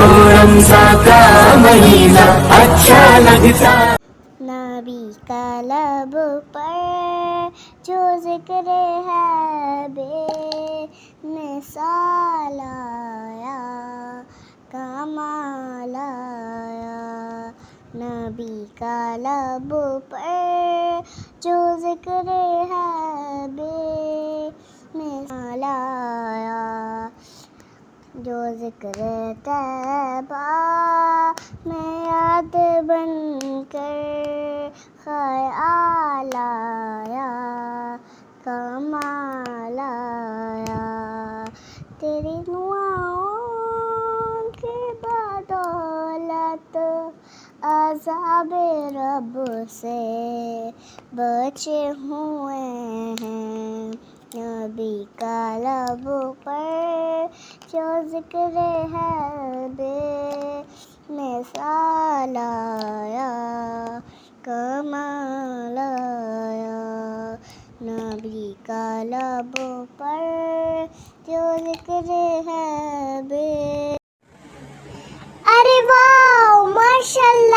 رمضان کا مہینہ اچھا لگتا. نبی کا لب پر جو ذکر ہے بے مثال آیا، کمال آیا. نبی کا لب پر جو ذکر ہے بے مثال آیا، جو ذکر طیبہ میں یاد بن کر خیال آیا، کمال آیا. تیری دعاؤں کی بدولت عذاب رب سے بچے ہوئے ہیں. نبی کا لب پر جو ذکر ہے بے مثال آیا، کمال آیا. نبی کا لب پر جو ذکر ہے بے. ارے واہ ماشاء اللہ.